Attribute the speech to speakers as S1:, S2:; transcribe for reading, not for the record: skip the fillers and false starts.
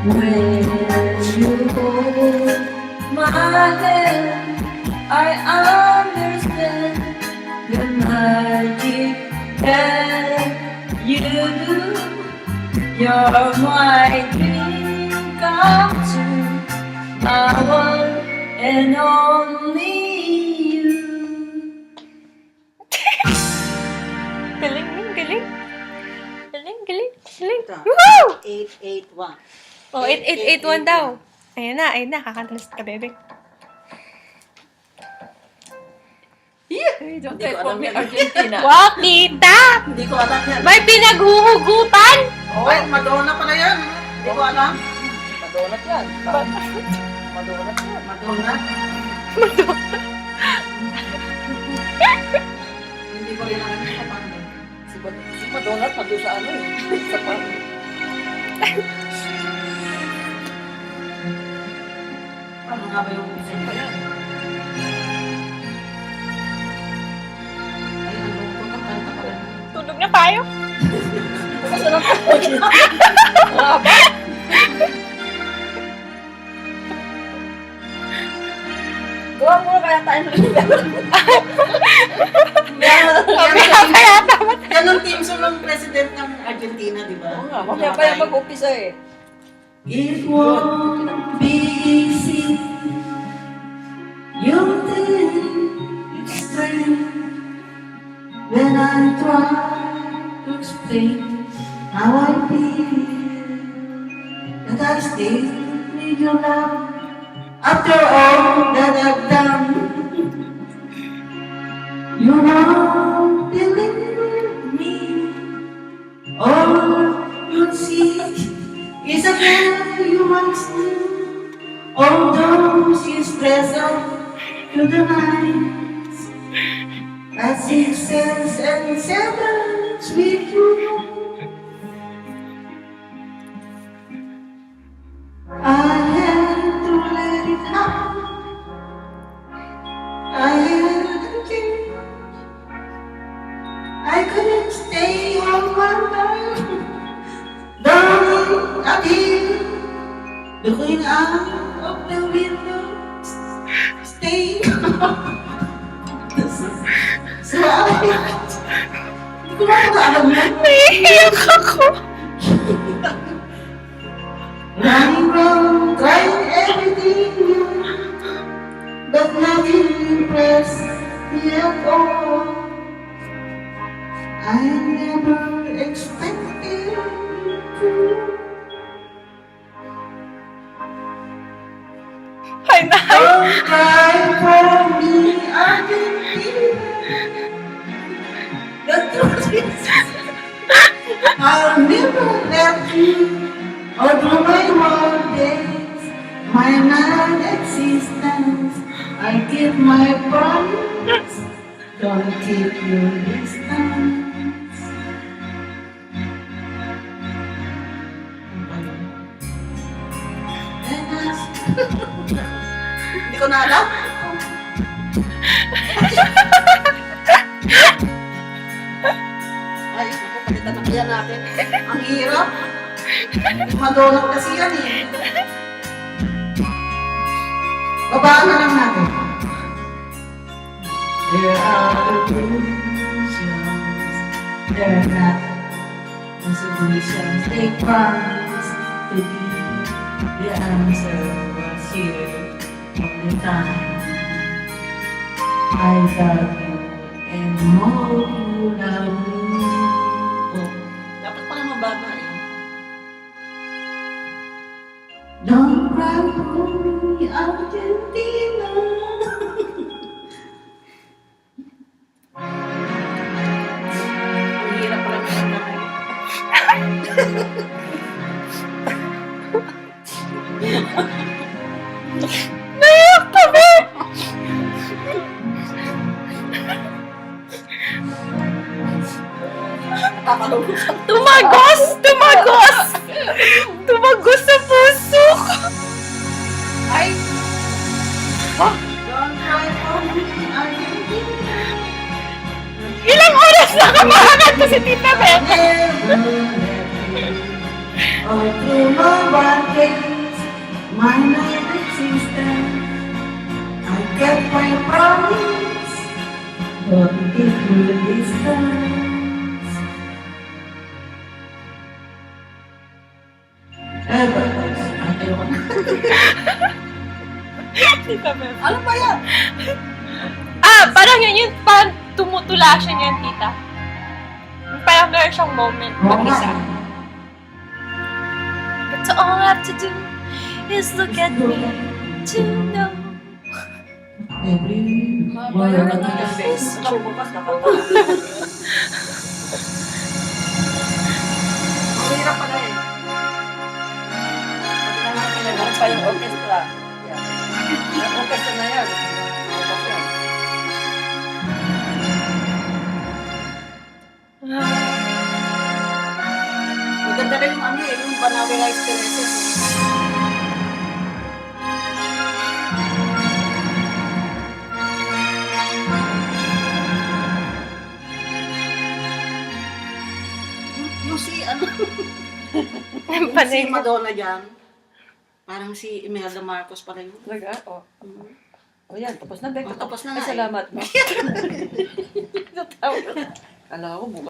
S1: When you hold my hand, I understand the magic that you do. You're my dream come true, my one and only you.
S2: Galing, galing. Galing, galing, galing.
S3: Ito.
S2: Woohoo!
S3: 881.
S2: Oh, 8881 daw. Ayun na, kakanta na ka, bebe.
S1: Hey, don't
S3: Hindi ko
S1: take from
S3: alam
S1: me,
S3: yan.
S1: Argentina.
S2: Wow, tita!
S3: Hindi ko alam yan.
S2: May pinaghuhugutan!
S3: Ay, Madonna pala yan. Hindi ko alam.
S1: Madonat yan. Madonat yan.
S3: Madonna? Hindi ko rin alam yung kapatid.
S1: Si Madonat, nandun sa ano eh. Sa pan.
S3: Paano nga ba yung isa pa yan? Ay, ang lungkot ang kanta pala.
S2: Tulog na tayo.
S1: Kasi lang ako. Haba. Gawa muna kaya tayo ng
S3: Yan ang team song ng president ng Argentina, di ba?
S1: Oo nga, mamaya pa yan mag-umpisa eh.
S3: It won't be easy. You think it's strange when I try to explain how I feel. And I stay with you now after all that I've done. You won't believe me. All you see is a girl you once knew. Although she's dressed up to the nines, at 6 and 7 with you. I had to let it happen. I had to change. I couldn't stay on my mind. Darling, I'm here, looking out of the window, staying so hindi ko lang alam yan.
S2: Naiiyak ako.
S3: Running round, trying everything new, but nothing impressed me at all. I never expected to.
S2: Hi, Nay.
S3: Don't cry for me, Argentina. The truth is, I'll never let you. Although my world days, my non-existence, I keep my promise. Don't keep your distance. Hindi ko na alam. Ay, ako, palitan na kaya natin. Ang hirap. Madonat kasi yan eh. Babaan na lang natin. There are illusions. They're not solutions. They promise to be the answer was here all the time. I love you and more you love me. Oh, dapat pala mababa eh. Don't cry for me, Argentina. Ang hirap pala ng kamay.
S2: Naiiyak kami. Tumagos! Tumagos! Tumagos sa puso ko.
S1: Ay!
S3: Don't cry for me, Argentina.
S2: Ilang oras na kamahanap ko si Tita Beth.
S3: Never let you All through my bad days, my non-existence, I kept my promise, but it will distance. But ayaw na.
S2: Tita Mel.
S1: Ano ba yan?
S2: Parang yun, parang tumutula siya niyan, tita. Parang meron siyang moment mag-isa. But all I have to do is look at me to know.
S3: Every
S1: Mabayaw
S3: word
S1: na
S3: I
S1: ng
S3: say.
S1: best. Ako bukas nakanta. Ang hirap pala eh. Pag naman pinagawa pa yung orchestra. Yan. Yung orchestra na yan. Bukas yan. Maganda rin yung ano eh, yung Banawi Life Experiences. Yung si ano, yung si
S2: Panay.
S1: Madonna dyan, parang si Imelda Marcos pala yun.
S4: Talaga? O. O yan, tapos na, Bek.
S1: Oh, tapos na
S4: Ay,
S1: nga eh.
S4: salamat. Kala ko bukas.